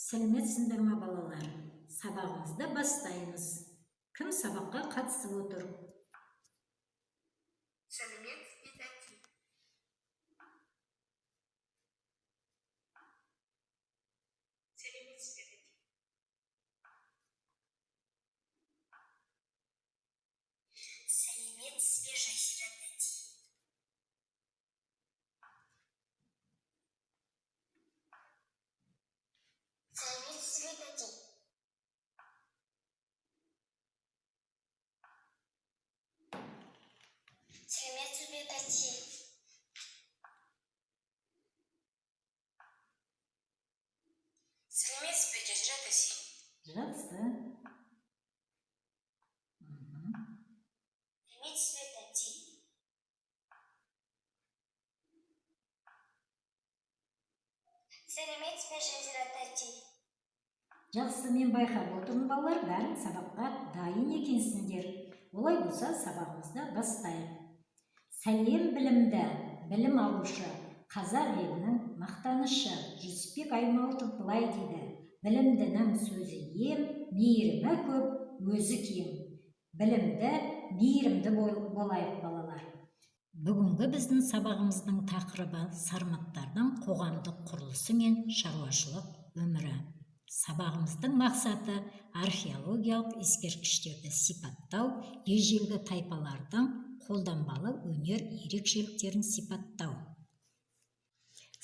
Сәлеметсіңдер ме балалар? Сабағымызды бастаймыз. Кім сабаққа қатысып отыр? Сәлемет етәки. Сәлеметсіздер етәки. Сәлеметсіздер Жайсира тәти. Сәлеметсіздер тәти. Сәлеметсіздер тәти. Сәлеметсіздер Жайсира тәти. Жақсы. Сәлеметсіздер тәти. Сәлеметсіздер Жайсира тәти. Жақсы, мен байқап отырмын балалар, бәрің сабаққа дайын екенсіңдер. Олай болса, сабағымызды бастайық. Сәлем білімді, білім алушы, қазақ елінің мақтанышы Жүсіпбек Аймауытов былай дейді: білімдінің сөзі ем, мейірімі көп, өзі кем. Білімді, мейірімді болайық балалар. Бүгінгі біздің сабағымыздың тақырыбы сарматтардың қоғамдық құрылысы мен шаруашылық өмірі. Сабағымыздың мақсаты археологиялық ескерткіштерді сипаттау, ежелгі тайпалардың қолданбалы өнер ерекшеліктерін сипаттау.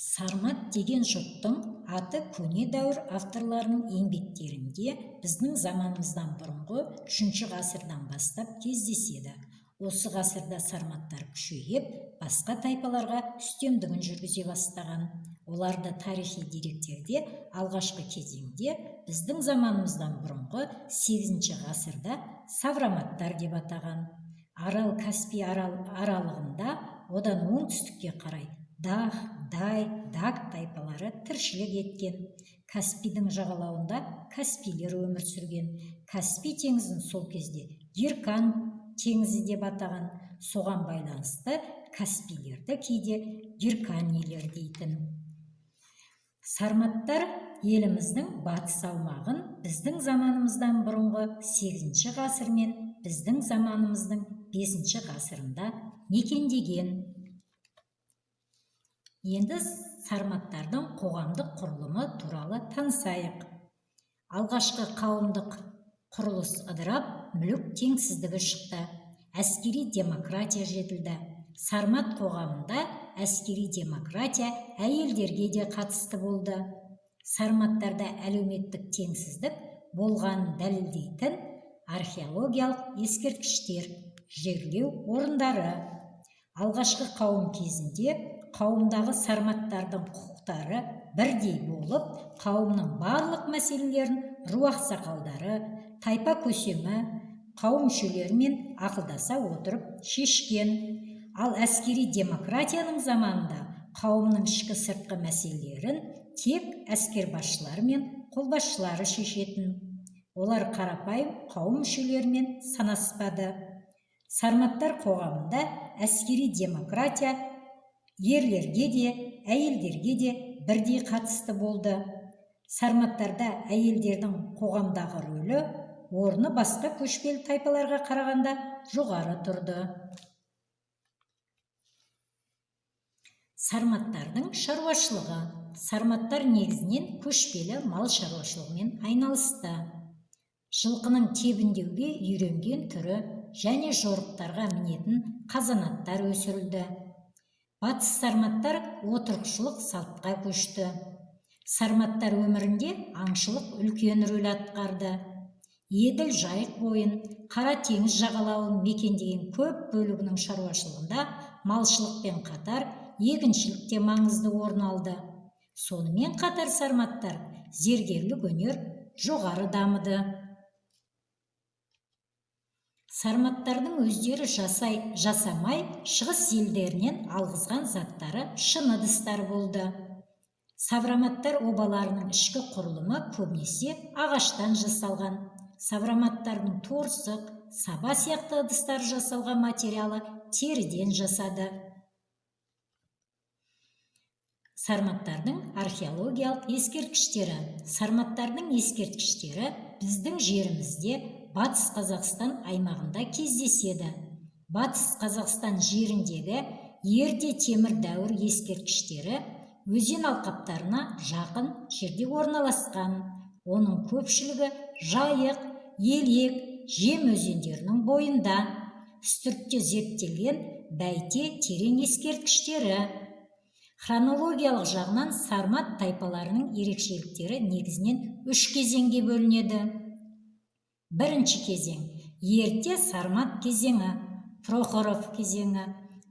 Сармат деген жұрттың аты көне дәуір авторларының еңбектерінде біздің заманымыздан бұрынғы 3 ғасырдан бастап кездеседі. Осы ғасырда сарматтар күшейіп, басқа тайпаларға үстемдігін жүргізе бастаған. Оларды тарихи деректерде алғашқы кезеңде біздің заманымыздан бұрынғы 8 ғасырда савраматтар деп атаған. Арал-Каспий аралығында одан оңтүстікке қарай Дах, Дай, Даг тайпалары тіршілік еткен. Каспийдің жағалауында Каспийлер өмір сүрген. Каспий теңізін сол кезде Гиркан теңізі деп атаған. Соған байланысты Каспийлерді кейде Гирканилер дейтін. Сарматтар еліміздің батыс аумағын біздің заманымыздан бұрынғы 8 ғасыр мен біздің заманымыздың 5 ғасырында мекендеген. Енді сарматтардың қоғамдық құрылымы туралы танысайық. Алғашқы қауымдық құрылыс ыдырап, мүлік теңсіздігі шықты. Әскери демократия жетілді. Сармат қоғамында әскери демократия әйелдерге де қатысты болды. Сарматтарда әлеуметтік теңсіздік болғанын дәлелдейтін археологиялық ескерткіштер, жерлеу орындары. Алғашқы қауым кезінде қауымдағы сарматтардың құқықтары бірдей болып, қауымның барлық мәселелерін ру ақсақалдары, тайпа көсемі, қауым мүшелерімен ақылдаса отырып шешкен. Ал әскери демократияның заманында қауымның ішкі сыртқы мәселелерін тек әскер басшылары мен қолбасшылары шешетін. Олар қарапайым қауым мүшелерімен санаспады. Сарматтар қоғамында әскери демократия ерлерге де, әйелдерге де бірдей қатысты болды. Сарматтарда әйелдердің қоғамдағы рөлі, орны басқа көшпелі тайпаларға қарағанда жоғары тұрды. Сарматтардың шаруашылығы. Сарматтар негізінен көшпелі мал шаруашылығымен айналысты. Жылқының тебіндеуге үйренген түрі және жорықтарға мінетін қазанаттар өсірілді. Батыс сарматтар отырықшылық салтқа көшті. Сарматтар өмірінде аңшылық үлкен рөл атқарды. Еділ жайық бойын, Қара теңіз жағалауын мекендеген көп бөлігінің шаруашылығында малшылықпен қатар егіншілік те маңызды орын алды. Сонымен қатар сарматтар зергерлік өнер жоғары дамыды. Сарматтардың өздері жасамай шығыс елдерінен алғызған заттары шыны ыдыстар болды. Савраматтар обаларының ішкі құрылымы көбінесе ағаштан жасалған. Савраматтардың торсық, саба сияқты ыдыстар жасалған материалы теріден жасады. Сарматтардың археологиялық ескерткіштері. Сарматтардың ескерткіштері біздің жерімізде Батыс Қазақстан аймағында кездеседі. Батыс Қазақстан жеріндегі ерте темір дәуір ескерткіштері өзен алқаптарына жақын жерде орналасқан. Оның көпшілігі Жайық, Елек, Жем өзендерінің бойында. Үстіртте зерттелген Бәйте терең ескерткіштері. Хронологиялық жағынан Сармат тайпаларының ерекшеліктері негізінен 3 кезеңге бөлінеді. Бірінші кезең ерте Сармат кезеңі, Прохоров кезеңі,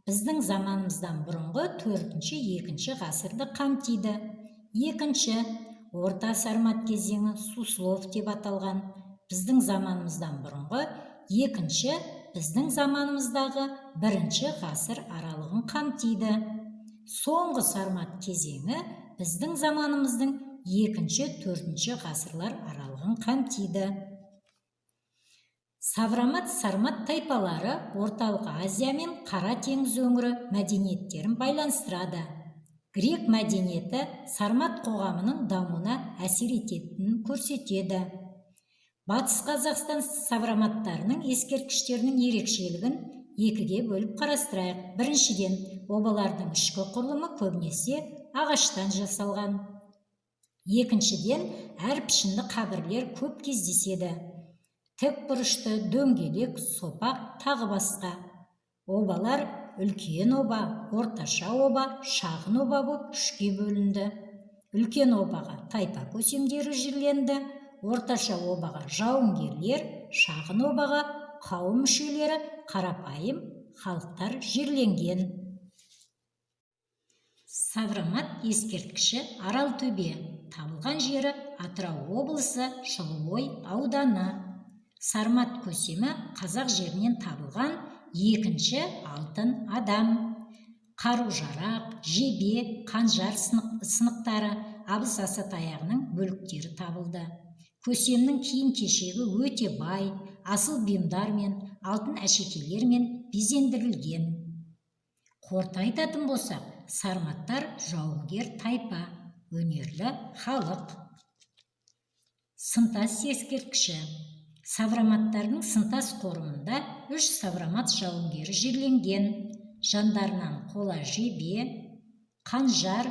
біздің заманымыздан бұрынғы 4-2 ғасырды қамтиды. Екінші орта Сармат кезеңі, Суслов деп аталған, біздің заманымыздан бұрынғы 2-ші, біздің заманымыздағы 1-ші ғасыр аралығын қамтиды. Соңғы Сармат кезеңі біздің заманымыздың 2-4 ғасырлар аралығын қамтиды. Саврамат Сармат тайпалары Орталық Азия мен Қара теңіз өңірі мәдениеттерін байланыстырады. Грек мәдениеті Сармат қоғамының дамуына әсер ететінін көрсетеді. Батыс Қазақстан савраматтарының ескерткіштерінің ерекшелігін екіге бөліп қарастырайық. Біріншіден, обалардың ішкі құрылымы көбінесе ағаштан жасалған. Екіншіден, әр пішінді қабірлер көп кездеседі. Тік бұрышты, дөңгелек, сопақ, тағы басқа. Обалар үлкен оба, орташа оба, шағын оба болып 3-ке бөлінді. Үлкен обаға тайпа көсемдері жерленді, орташа обаға жауынгерлер, шағын обаға қауым мүшелері, қарапайым халықтар жерленген. Саврамат ескерткіші Аралтөбе. Табылған жері Атырау облысы, Жылыой ауданы. Сармат көсемі қазақ жерінен табылған 2-ші алтын адам. Қару-жарақ, жебе, қанжар сынықтары, абыз асатаяғының бөліктері табылды. Көсемнің киім-кешегі өте бай, асыл бұйымдармен, алтын әшекейлермен безендірілген. Қорыта айтатын болсақ, сарматтар жауынгер тайпа, өнерлі халық. Сынтас ескерткіші. Савраматтардың сынтас қорымында 3 саврамат жауынгері жерленген. Жандарынан қола жебе, қанжар,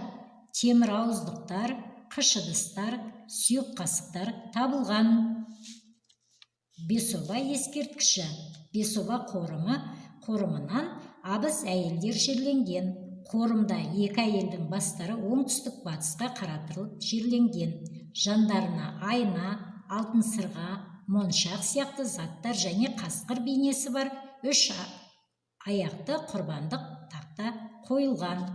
темір ауыздықтар, қыш ыдыстар, сүйек қасықтар табылған. Бесоба ескерткіші. Бесоба қорымынан абыз әйелдер жерленген. Қорымда 2 әйелдің бастары оңтүстік батысқа қаратылып жерленген. Жандарына айна, алтын сырға, моншақ сияқты заттар және қасқыр бейнесі бар 3 аяқты құрбандық тақта қойылған.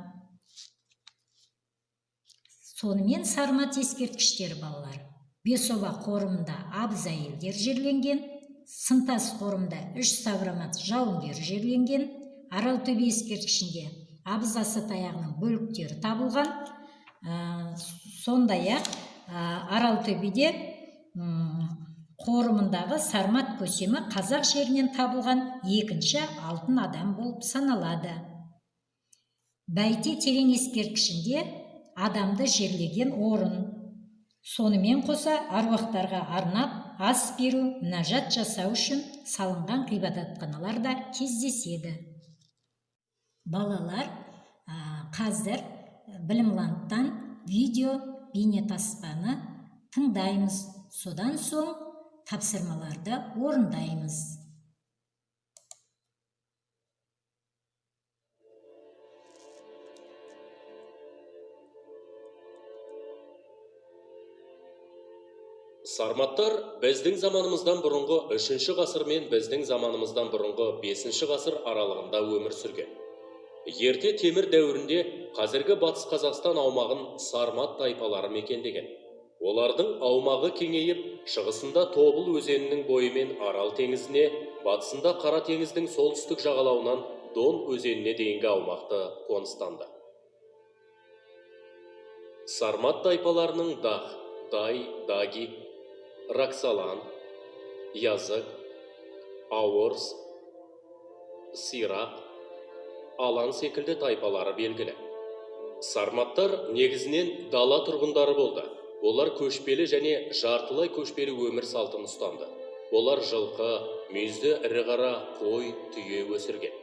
Сонымен сармат ескерткіштері балалар. Бесоба қорымында абыз әйелдер жерленген, сынтас қорымда 3 саврамат жауынгер жерленген, Аралтөбе ескерткішінде абыз асатаяғының бөліктері табылған. Сондай-ақ Аралтөбеде қорымындағы сармат көсемі қазақ жерінен табылған 2-ші алтын адам болып саналады. Бәйте терең ескерткішінде адамды жерлеген орын. Сонымен қоса аруақтарға арнап ас беру, мінәжат жасау үшін салынған ғибадатханалар да кездеседі. Балалар, қазір Білімландтан видео бейнетаспаны тыңдаймыз. Содан соң тапсырмаларды орындаймыз. Сарматтар біздің заманымыздан бұрынғы 3-ші ғасыр мен біздің заманымыздан бұрынғы 5-ші ғасыр аралығында өмір сүрген. Ерте темір дәуірінде қазіргі Батыс Қазақстан аумағын сармат тайпалары мекендеген. Олардың аумағы кеңейіп, шығысында Тобыл өзенінің бойымен Арал теңізіне, батысында Қара теңіздің солтүстік жағалауынан Дон өзеніне дейінгі аумақты қоныстанды. Сармат тайпаларының Дах, Дай, Даги, Раксалан, Язык, Ауырс, Сирақ, Алан секілді тайпалары белгілі. Сарматтар негізінен дала тұрғындары болды. Олар көшпелі және жартылай көшпелі өмір салтын ұстанды. Олар жылқы, мүйізді ірі қара, қой, түйе өсірген.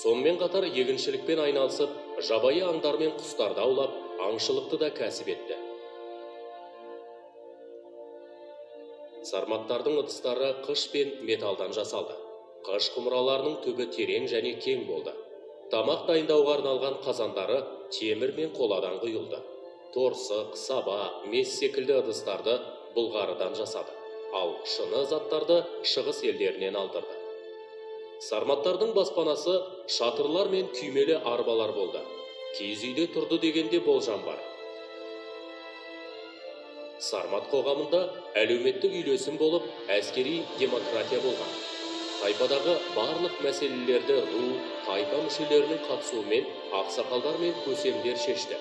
Сонымен қатар егіншілікпен айналысып, жабайы аңдар мен құстарды аулап, аңшылықты да кәсіп етті. Сарматтардың ыдыстары қыш пен металдан жасалды. Қыш құмыраларының түбі терең және кең болды. Тамақ дайындауға арналған қазандары темір мен қоладан құйылды. Торсық, саба, мес секілді ыдыстарды бұлғарыдан жасады. Ал шыны заттарды шығыс елдерінен алдырды. Сарматтардың баспанасы шатырлар мен күймелі арбалар болды. Киіз үйде тұрды дегенде болжам бар. Сармат қоғамында әлеуметтік үйлесім болып, әскери демократия болған. Тайпадағы барлық мәселелерді ру, тайпа мүшелерінің қатысуымен ақсақалдар мен көсемдер шешті.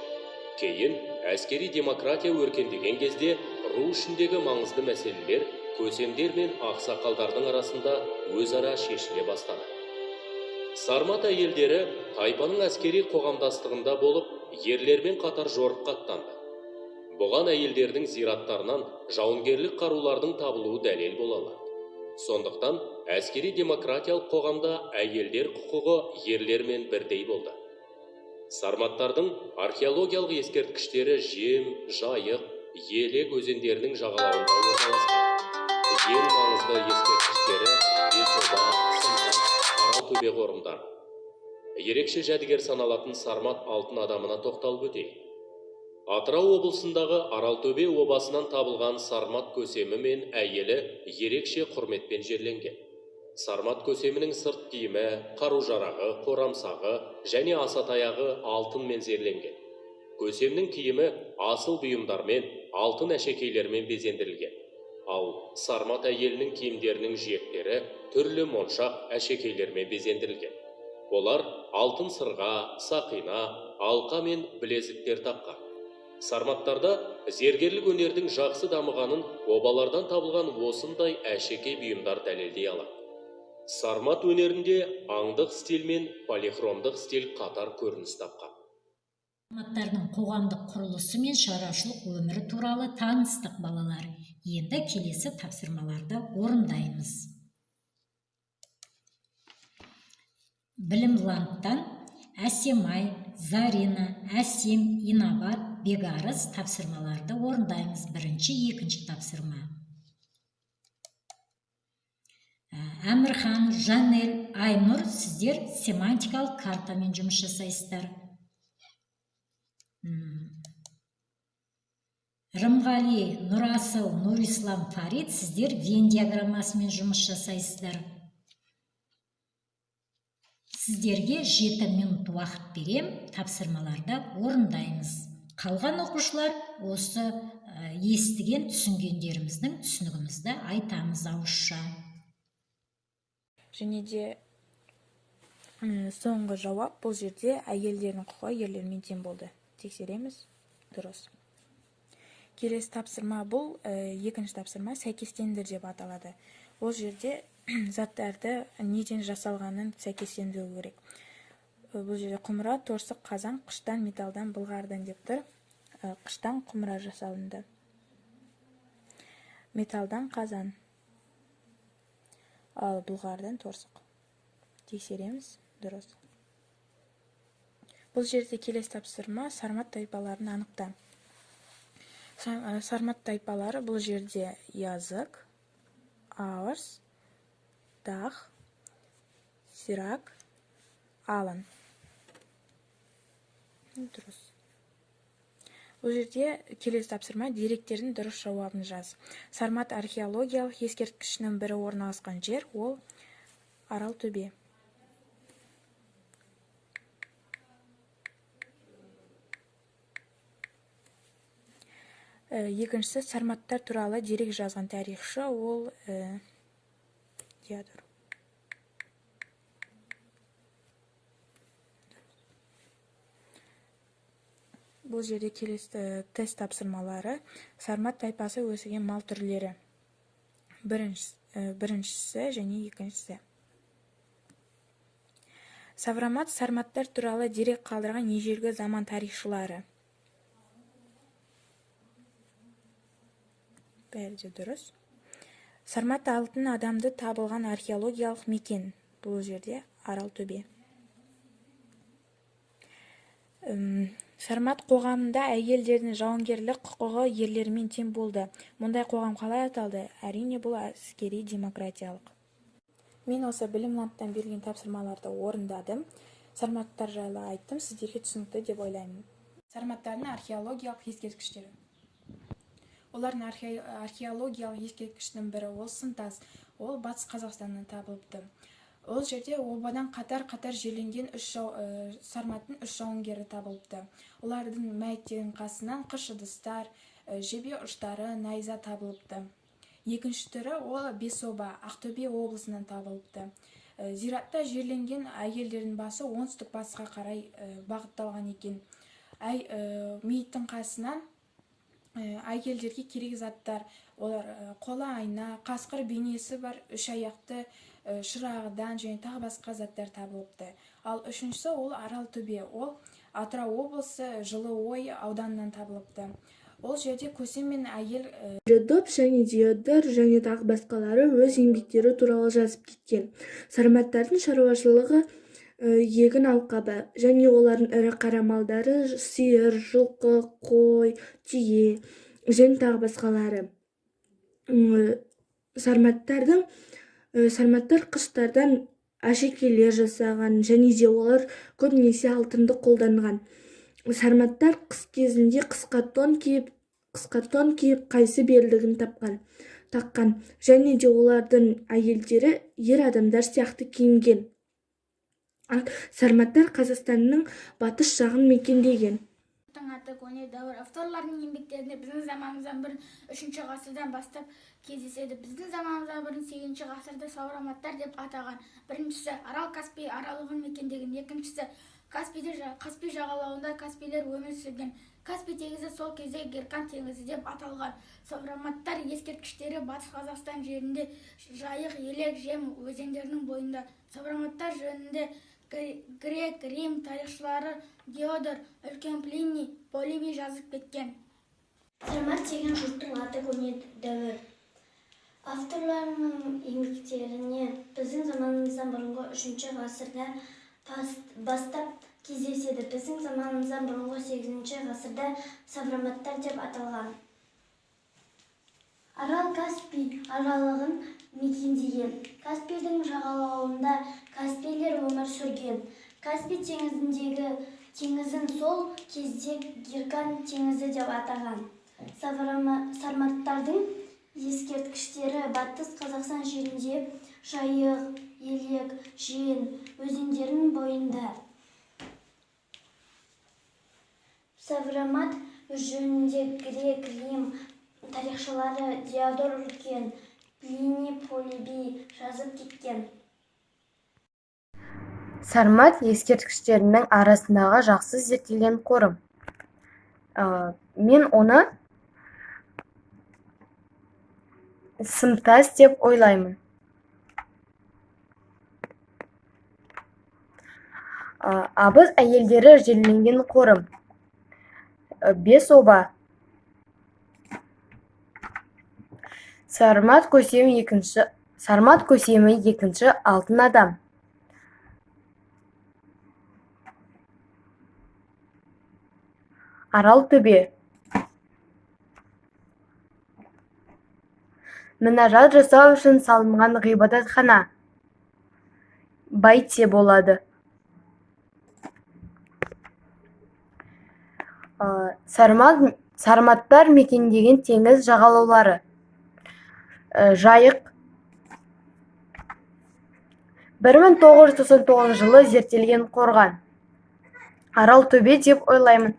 Кейін әскери демократия өркендеген кезде ру ішіндегі маңызды мәселелер көсемдер мен ақсақалдардың арасында өзара шешіле бастады. Сармат әйелдері тайпаның әскери қоғамдастығында болып, ерлермен қатар жорыққа аттанды. Бұған әйелдердің зираттарынан жауынгерлік қарулардың табылуы дәлел бола алады. Сондықтан әскери демократиялық қоғамда әйелдер құқығы ерлермен бірдей болды. Сарматтардың археологиялық ескерткіштері Жем, Жайық, Елек өзендерінің жағалауында орналасқан. Ең маңызды ескерткіштері Бесоба, Сымтас, Аралтөбе қорымдары. Ерекше жәдігер саналатын Сармат алтын адамына тоқталып өтейік. Атырау облысындағы Аралтөбе обасынан табылған Сармат көсемі мен әйелі ерекше құрметпен жерленген. Сармат көсемінің сырт киімі, қару-жарағы, қорамсағы және асатаяғы алтынмен зерленген. Көсемнің киімі асыл бұйымдармен, алтын әшекейлермен безендірілген. Ал Сармат әйелінің киімдерінің жиектері түрлі моншақ әшекейлермен безендірілген. Олар алтын сырға, сақина, алқа мен білезіктер таққан. Сарматтарда зергерлік өнердің жақсы дамығанын обалардан табылған осындай әшекей бұйымдар дәлелдей алады. Сармат өнерінде аңдық стиль мен полихромдық стиль қатар көрініс тапқан. Сарматтардың қоғамдық құрылысы мен шаруашылық өмірі туралы таныстық балалар. Енді келесі тапсырмаларды орындаймыз. Білімландтан Әсемай, Зарина, Әсем, Инабат, Бегарыс тапсырмаларды орындаймыз. Бірінші, екінші тапсырма. Әмірхан, Жанел, Айнұр, сіздер семантикалық картамен жұмыс жасайсыздар. Рымғали, Нұрасыл, Нұрислам, Фарид, сіздер Вен диаграммасымен жұмыс жасайсыздар. Сіздерге 7 минут уақыт берем, тапсырмаларды орындаймыз. Қалған оқушылар осы естіген түсінгендеріміздің түсінігімізді айтамыз ауызша. Және де соңғы жауап бұл жерде әйелдердің құқығы ерлермен тең болды. Тексереміз. Дұрыс. Келесі тапсырма бұл екінші тапсырма сәйкестендір деп аталады. Ол жерде заттарды неден жасалғанын сәйкестендіру керек. Бұл жерде құмыра, торсық, қазан, қыштан, металдан, былғардан деп тұр. Қыштан құмыра жасалынды. Металдан қазан. Ал былғардан торсық. Тексереміз. Дұрыс. Бұл жерде келесі тапсырма Сармат тайпаларын анықта. Сармат тайпалары бұл жерде язык, ауыз, дах, сирак, алын. Дұрыс. Бұл жерде келесі тапсырма деректердің дұрыс жауабын жаз. Сармат археологиялық ескерткішінің бірі орналасқан жер ол Аралтөбе. Екіншісі сарматтар туралы дерек жазған тарихшы ол Диадор. Бұл жерде келесі тест тапсырмалары Сармат тайпасы өсірген мал түрлері. Біріншісі және екіншісі. Саврамат сарматтар туралы дерек қалдырған ежелгі заман тарихшылары. Бәрі де дұрыс. Сармат алтын адамды табылған археологиялық мекен. Бұл жерде Аралтөбе. Сармат қоғамында әйелдердің жауынгерлік құқығы ерлермен тең болды. Мұндай қоғам қалай аталды? Әрине, бұл әскери демократиялық. Мен осы білім ландтан берген тапсырмаларды орындадым. Сарматтар жайлы айттым, сіздерге түсінікті деп ойлаймын. Сарматтардың археологиялық ескерткіштері. Олардың археологиялық ескерткішінің бірі ол Сынтас. Ол Батыс Қазақстаннан табылыпты. Ол жерде обадан қатар жерленген сарматтың 3 жауынгері табылыпты. Олардың мәйіттерінің қасынан қыш ыдыстар, жебе ұштары, найза табылыпты. Екінші түрі ол Бесоба, Ақтөбе облысынан табылыпты. Зиратта жерленген әйелдердің басы оңтүстік батысқа қарай бағытталған екен. Мейіттің қасынан әйелдерге керек заттар, олар қола айна, қасқыр бейнесі бар 3 аяқты шырағыдан және тағы басқа заттар табылыпты. Ал үшіншісі ол Аралтөбе, ол Атырау облысы Жылыой ауданынан табылыпты. Ол жерде көсем мен әйел доп және диодор және тағы басқалары өз еңбектері туралы жазып кеткен. Сарматтардың шаруашылығы егін алқабы және олардың ірі қара малдары сиыр, жылқы, қой, түйе және тағы басқалары. Сарматтар қыштардан әшекейлер жасаған және де олар көбінесе алтынды қолданған. Сарматтар қыс кезінде қысқа тон киіп қайсы белдігін таққан және де олардың әйелдері ер адамдар сияқты киінген. Сарматтар Қазақстанның батыс жағын мекендеген. Аты көне дәуір авторлардың еңбектерінде біздің заманымыздан бұрын 3-ші ғасырдан бастап кездеседі. Біздің заманымыздан бұрын 8-ші ғасырда саураматтар деп атаған. Біріншісі Арал-Каспий аралығын мекендеген. Екіншісі Каспий жағалауында Каспийлер өмір сүрген. Каспий теңізі сол кезде Геркан теңізі деп аталған. Саураматтар ескерткіштері Батыс Қазақстан жерінде Жайық, Елек, Жем өзендерінің бойында. Саураматтар жөнінде грек, рим тарихшылары Диодор, Үлкен Плиний, Полибий жазып кеткен. Сармат деген жұрттың аты көне дәуір. Авторларының еңбектеріне біздің заманымыздан бұрынғы 3-ші ғасырда бастап кездеседі. Біздің заманымыздан бұрынғы 8-ші ғасырда савраматтар деп аталған. Арал-Каспий аралығын мекендеген. Каспийдің жағалауында Каспийлер өмір сүрген. Каспий теңізін сол кезде Геркан теңізі деп атаған. Сарматтардың ескерткіштері Батыс Қазақстан жерінде Жайық, Елек, Жем өзендерінің бойында. Саврамат жөнінде грек, рим тарихшылары Диодор Үлкен, Плиний, Полибий жазып кеткен. Сармат ескерткіштерінің арасындағы жақсы зерттелген қорым. Мен оны Сынтас деп ойлаймын. Абыз әйелдері жерленген қорым. Бесоба. Сармат көсемі екінші алтын адам. Аралтөбе. Мінажат жасау үшін салынған ғибадатхана. Байтте болады. Сарматтар мекендеген теңіз жағалаулары. Жайық. 1999 жылы зерттелген қорған. Аралтөбе деп ойлаймын.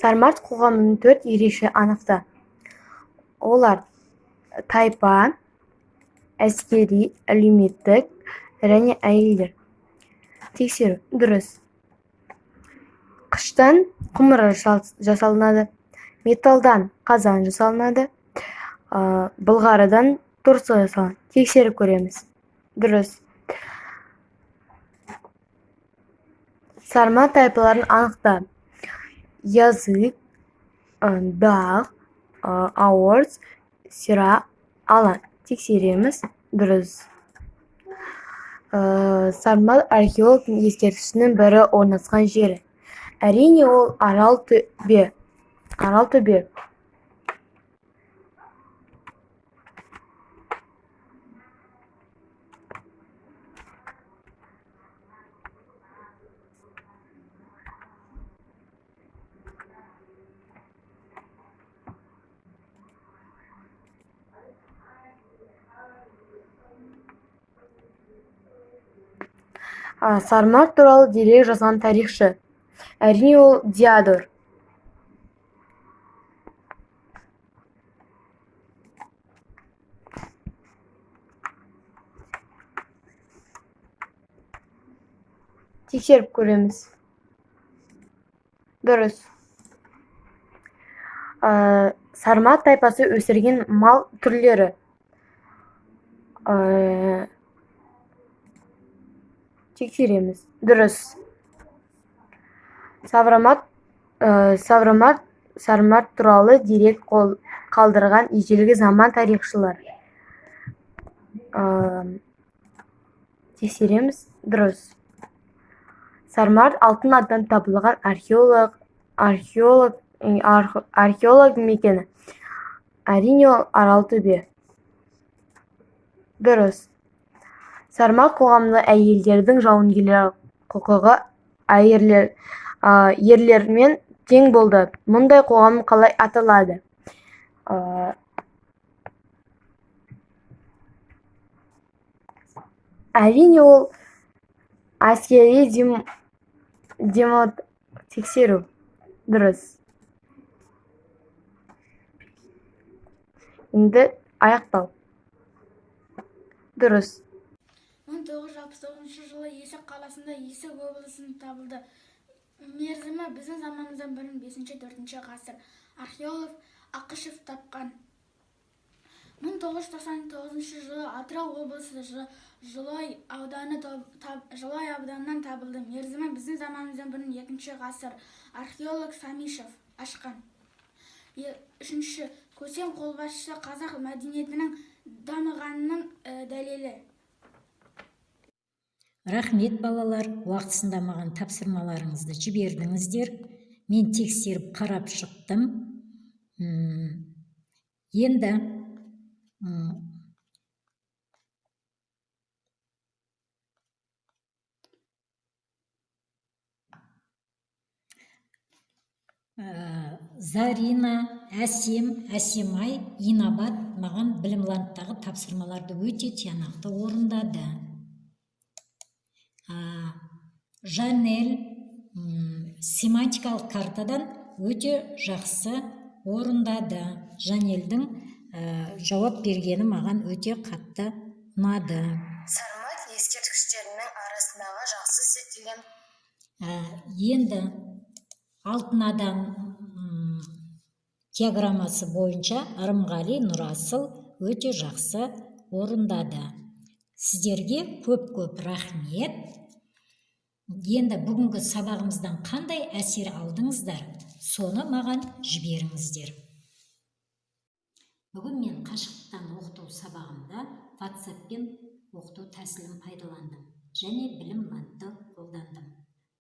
Сармат қоғамының 4 ерекше анықта. Олар тайпа, әскери, әлеуметтік және әйелдер. Тексеру дұрыс. Қыштан құмыра жасалынады. Металдан қазан жасалынады. Былғарыдан дұрыс жазылған. Тексеріп көреміз. Дұрыс. Сармат тайпаларын анықта. Язык, дағ, ауыз, сира, алан. Тексереміз. Дұрыс. Сармат археолог ескерткішінің бірі орналасқан жері. Әрине ол Арал төбе. Арал төбе. Сармат туралы дерек жазған тарихшы. Әрине ол Диодор. Тексеріп көреміз. Дұрыс. Сармат тайпасы өсірген мал түрлері. Тексереміз. Дұрыс. Сармат туралы дерек қалдырған ежелгі заман тарихшылар. Тексереміз. Дұрыс. Сармат алтын адан табылған археолог мекені. Әрине ол Арал төбе. Дұрыс. Сармат қоғамында әйелдердің жауынгерлік құқығы ерлермен тең болды. Мұндай қоғам қалай аталады? Әрине ол әскери тексеру. Дұрыс. Енді аяқтау. Дұрыс. 1969 жылы Есік қаласында Есік облысында табылды. Мерзімі біздің заманымыздан бұрын 5-4 ғасыр. Археолог Ақышев тапқан. 1999 жылы Атырау облысы Жылой ауданынан табылды. Мерзімі біздің заманымыздан бұрын 2 ғасыр. Археолог Самишев ашқан. 3. Көсем қолбасшы қазақ мәдениетінің дамығанының дәлелі. Рахмет балалар, уақытысында маған тапсырмаларыңызды жібердіңіздер. Мен тексеріп қарап шықтым. Енді Зарина, Әсемай, Инабат маған білімландтағы тапсырмаларды өте тиянақты орындады. Жанел семантикалық картадан өте жақсы орындады. Жанелдің жауап бергені маған өте қатты ұнады. Сармат ескерткіштерінің арасындағы жақсы зерттелген. Енді алтын адам диаграммасы бойынша Арымғали Нұрасыл өте жақсы орындады. Сіздерге көп рахмет. Енді бүгінгі сабағымыздан қандай әсер алдыңыздар, соны маған жіберіңіздер. Бүгін мен қашықтан оқыту сабағымда WhatsApp-пен оқыту тәсілін пайдаландым және білімландты қолдандым.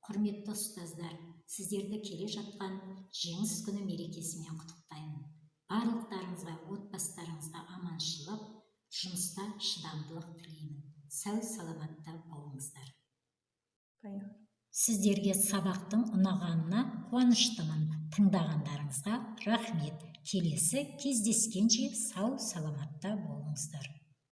Құрметті ұстаздар, сіздерді келе жатқан жеңіс күні мерекесімен құттықтаймын. Барлықтарыңызға, отбасыларыңызға аманшылық, жұмыста шыдамдылық тілеймін. Сау саламатта болыңыздар. Сіздерге сабақтың ұнағанына қуаныштымын. Тыңдағандарыңызға рахмет. Келесі кездескенше сау саламатта болыңыздар.